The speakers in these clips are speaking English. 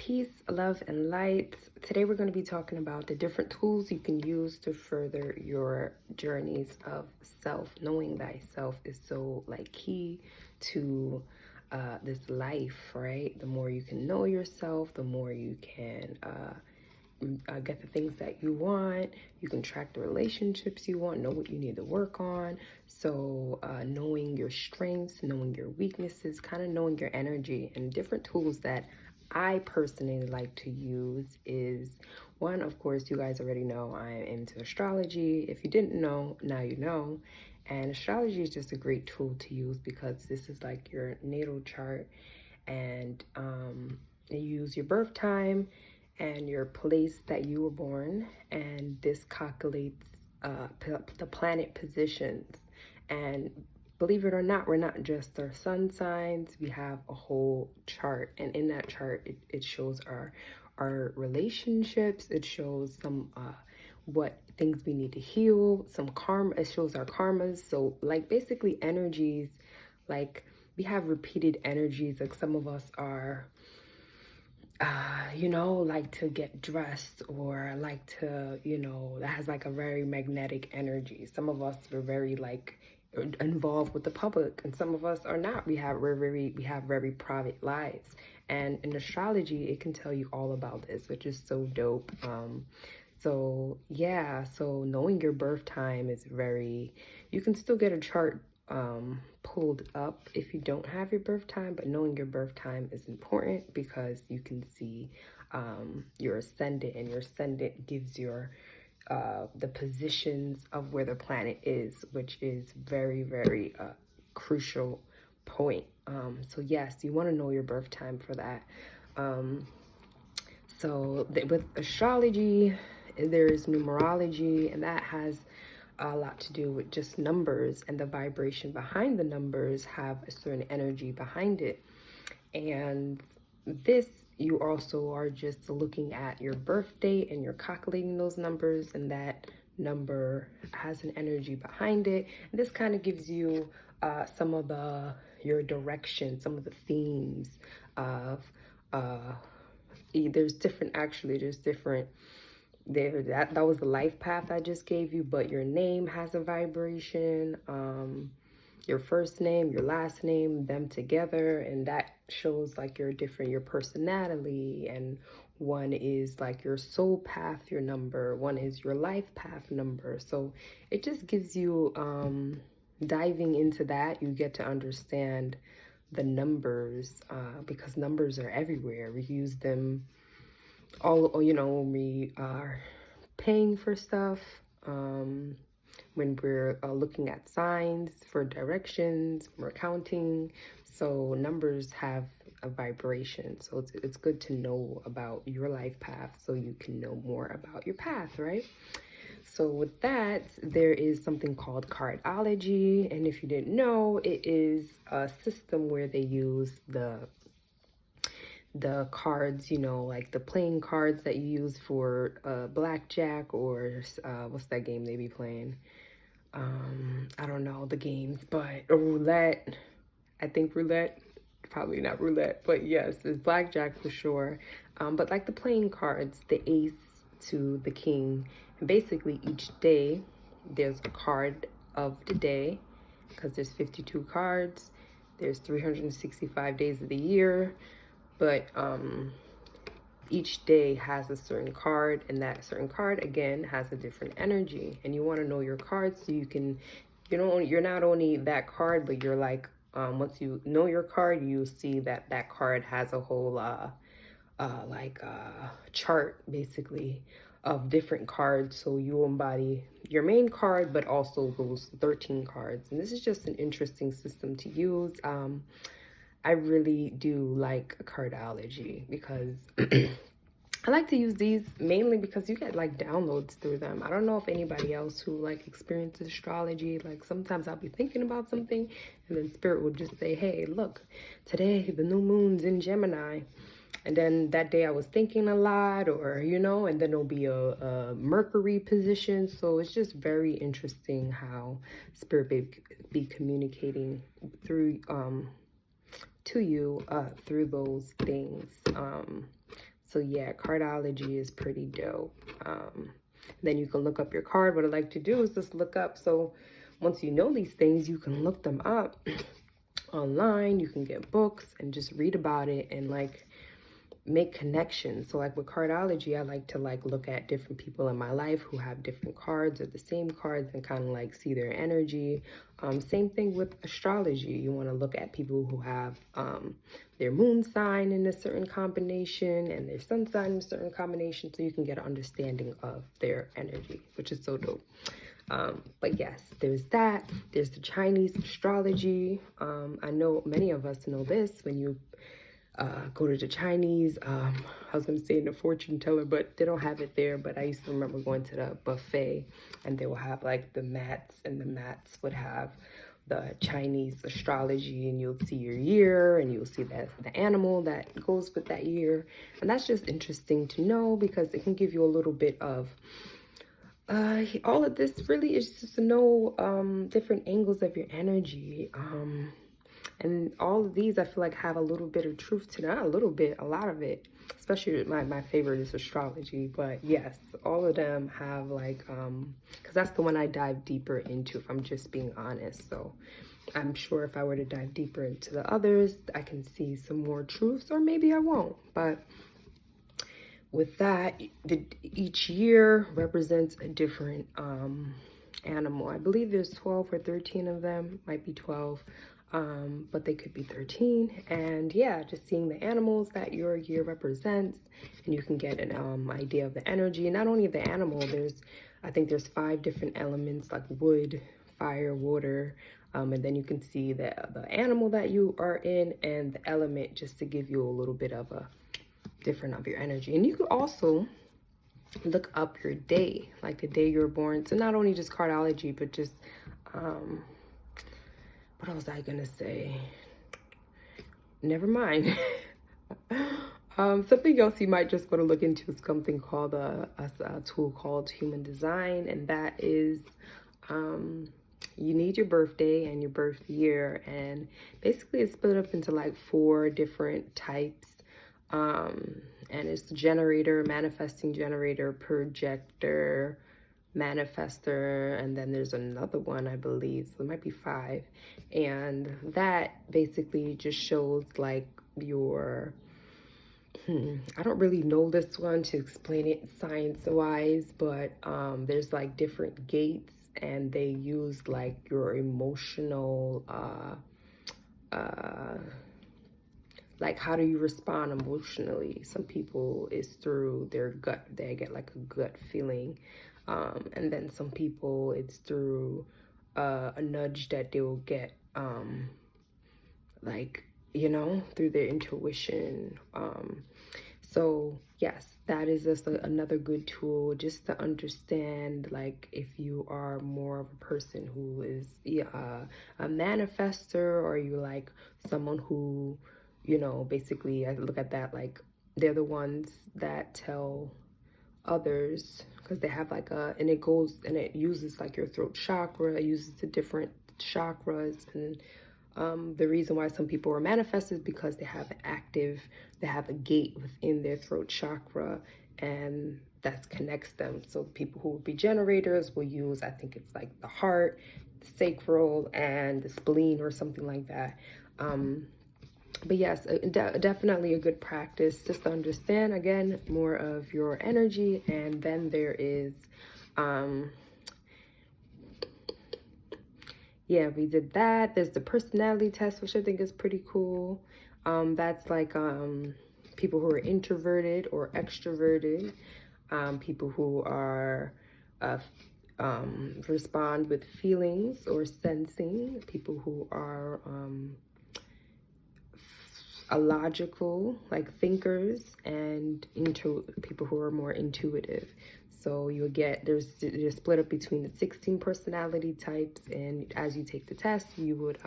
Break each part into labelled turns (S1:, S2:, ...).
S1: Peace, love, and light. Today we're going to be talking about the different tools you can use to further your journeys of self. Knowing thyself is so key to this life, right? The more you can know yourself, the more you can get the things that you want. You can track the relationships you want, know what you need to work on. So knowing your strengths, knowing your weaknesses, kind of knowing your energy, and different tools that I personally like to use is one, of course, you guys already know I'm into astrology. If you didn't know, now you know. And astrology is just a great tool to use because this is like your natal chart, and you use your birth time and your place that you were born, and this calculates the planet positions. And believe it or not, we're not just our sun signs. We have a whole chart, and in that chart it shows our relationships. It shows some what things we need to heal, some karma. It shows our karmas. So basically energies, we have repeated energies. Like some of us are like to get dressed, or like to, that has a very magnetic energy. Some of us are very involved with the public, and some of us are not. We have very private lives, and in astrology it can tell you all about this, which is so dope. So yeah, so knowing your birth time is you can still get a chart pulled up if you don't have your birth time, but knowing your birth time is important because you can see your ascendant, and your ascendant gives your the positions of where the planet is, which is very crucial point. So yes, you want to know your birth time for that. With astrology, there's numerology, and that has a lot to do with just numbers, and the vibration behind the numbers have a certain energy behind it. And this, you also are just looking at your birth date and you're calculating those numbers, and that number has an energy behind it. And this kind of gives you some of your direction, some of the themes of there's different that was the life path I just gave you, but your name has a vibration. Your first name, your last name, them together, and that shows your personality. And one is your soul path, your number. One is your life path number. So it just gives you diving into that, you get to understand the numbers, because numbers are everywhere. We use them all, when we are paying for stuff, when we're looking at signs for directions, we're counting. So numbers have a vibration. So it's good to know about your life path so you can know more about your path, right? So with that, there is something called cardology. And if you didn't know, it is a system where they use the cards, like the playing cards that you use for blackjack, or what's that game they be playing? I don't know the games, but roulette. I think roulette, probably not roulette, but yes, it's blackjack for sure. But the playing cards, the ace to the king, and basically each day there's a card of the day, because there's 52 cards. There's 365 days of the year. But each day has a certain card, and that certain card again has a different energy. And you want to know your cards so you can, you're not only that card, but you're once you know your card, you see that card has a whole chart basically of different cards. So you embody your main card, but also those 13 cards. And this is just an interesting system to use. I really do like cardology because I like to use these mainly because you get downloads through them. I don't know if anybody else who experiences astrology, sometimes I'll be thinking about something, and then spirit will just say, hey, look, today the new moon's in Gemini. And then that day I was thinking a lot, or, and then it'll be a Mercury position. So it's just very interesting how spirit be communicating through to you through those things. So yeah, cardology is pretty dope. Then you can look up your card. What I like to do is just look up. So once you know these things, you can look them up online. You can get books and just read about it and like make connections. So like with cardology, I like to like look at different people in my life who have different cards or the same cards and kind of like see their energy. Same thing with astrology. You want to look at people who have their moon sign in a certain combination and their sun sign in a certain combination, so you can get an understanding of their energy, which is so dope. But yes, there's that. There's the Chinese astrology. I know many of us know this. When you go to the Chinese, I was going to say in the fortune teller, but they don't have it there. But I used to remember going to the buffet and they will have like the mats, and the mats would have the Chinese astrology, and you'll see your year and you'll see that the animal that goes with that year. And that's just interesting to know because it can give you a little bit of all of this really is just to know different angles of your energy. And all of these, I feel like, have a little bit of truth to them. Not a little bit, a lot of it. Especially my favorite is astrology. But yes, all of them have like, because that's the one I dive deeper into, if I'm just being honest. So I'm sure if I were to dive deeper into the others, I can see some more truths, or maybe I won't. But with that, each year represents a different animal. I believe there's 12 or 13 of them, might be 12. But they could be 13. And yeah, just seeing the animals that your year represents, and you can get an idea of the energy. And not only of the animal, I think there's 5 different elements like wood, fire, water, and then you can see the animal that you are in and the element, just to give you a little bit of a different of your energy. And you could also look up your day, like the day you were born. So not only just cardology, but just what was I gonna say? Never mind. Something else you might just want to look into is something called a tool called Human Design, and that is you need your birthday and your birth year, and basically it's split up into like 4 different types. And it's generator, manifesting generator, projector, manifester, and then there's another one, I believe, so it might be 5. And that basically just shows like your I don't really know this one to explain it science wise, but there's like different gates, and they use like your emotional like how do you respond emotionally. Some people is through their gut, they get like a gut feeling. And then some people it's through a nudge that they will get, like, you know, through their intuition. So yes, that is just another good tool just to understand, like, if you are more of a person who is a manifester, or you like someone who, you know, basically I look at that like they're the ones that tell others, because they have like and it goes and it uses like your throat chakra, it uses the different chakras. And the reason why some people are manifested is because they have a gate within their throat chakra, and that connects them. So people who will be generators will use, I think it's like the heart, the sacral, and the spleen, or something like that. But yes, definitely a good practice just to understand, again, more of your energy. And then there is, yeah, we did that. There's the personality test, which I think is pretty cool. That's like people who are introverted or extroverted, people who are respond with feelings or sensing, people who are logical, like thinkers, and people who are more intuitive. So you'll get, you're split up between the 16 personality types, and as you take the test, you would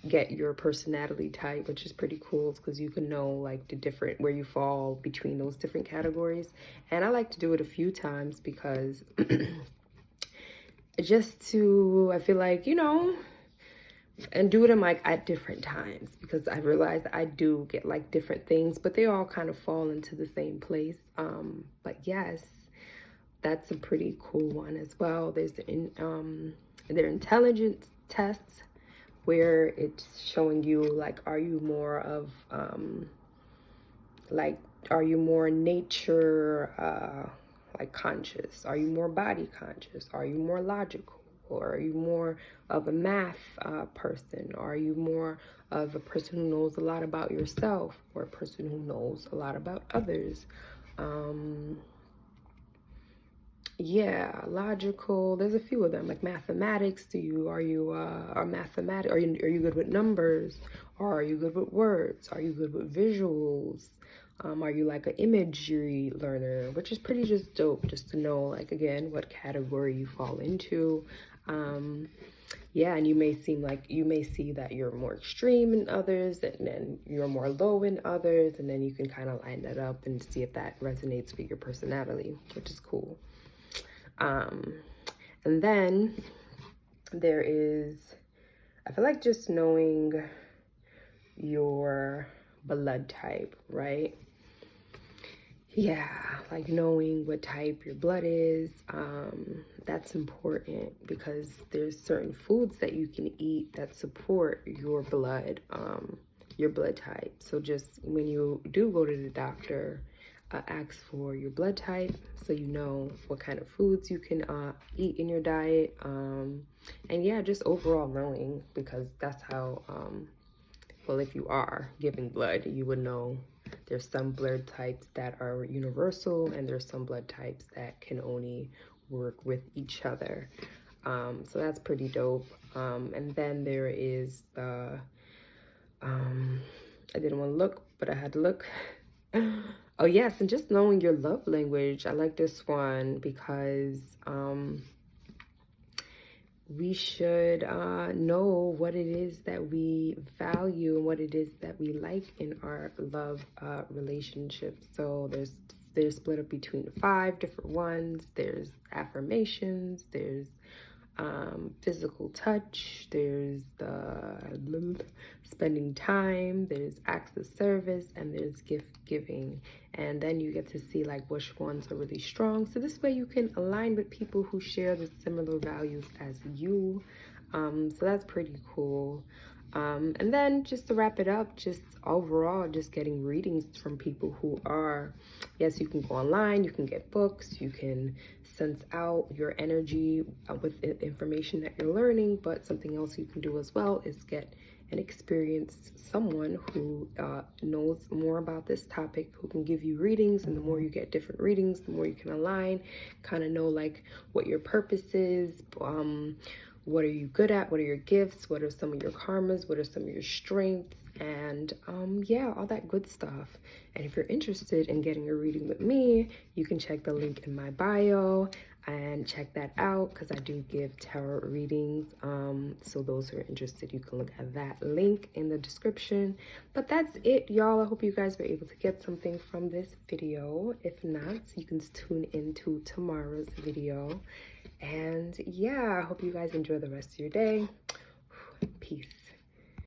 S1: get your personality type, which is pretty cool because you can know like the different, where you fall between those different categories. And I like to do it a few times because just to, I feel like, you know, and do them like at different times, because I realized I do get like different things, but they all kind of fall into the same place. But yes, that's a pretty cool one as well. There's their intelligence tests, where it's showing you like, are you more of like, are you more nature like conscious? Are you more body conscious? Are you more logical? Or are you more of a math person? Or are you more of a person who knows a lot about yourself, or a person who knows a lot about others? Yeah, logical. There's a few of them, like mathematics. Are you are mathematic? Are you good with numbers? Or are you good with words? Are you good with visuals? Are you like an imagery learner? Which is pretty just dope, just to know, like, again, what category you fall into. Yeah, and you may see that you're more extreme in others, and then you're more low in others, and then you can kind of line that up and see if that resonates with your personality, which is cool. And then there is, I feel like, just knowing your blood type, right? Yeah, like knowing what type your blood is. That's important, because there's certain foods that you can eat that support your blood type. So just when you do go to the doctor, ask for your blood type, so you know what kind of foods you can eat in your diet. And yeah, just overall knowing, because that's how, well, if you are giving blood, you would know there's some blood types that are universal, and there's some blood types that can only work with each other. So that's pretty dope. And then there is the, I didn't want to look, but I had to look. Oh yes, and just knowing your love language. I like this one, because we should know what it is that we value and what it is that we like in our love relationships. So they're split up between 5 different ones. There's affirmations, there's physical touch, there's the spending time, there's acts of service, and there's gift giving. And then you get to see like which ones are really strong, so this way you can align with people who share the similar values as you. So that's pretty cool. And then just to wrap it up, just overall, just getting readings from people who are, yes, you can go online, you can get books, you can sense out your energy with the information that you're learning, but something else you can do as well is get and experience someone who knows more about this topic, who can give you readings. And the more you get different readings, the more you can align, kind of know like what your purpose is, what are you good at, what are your gifts, what are some of your karmas, what are some of your strengths, and yeah, all that good stuff. And if you're interested in getting a reading with me, you can check the link in my bio and check that out, because I do give tarot readings. So those who are interested, you can look at that link in the description. But that's it, y'all. I hope you guys were able to get something from this video. If not, you can tune into tomorrow's video. And yeah, I hope you guys enjoy the rest of your day. Peace.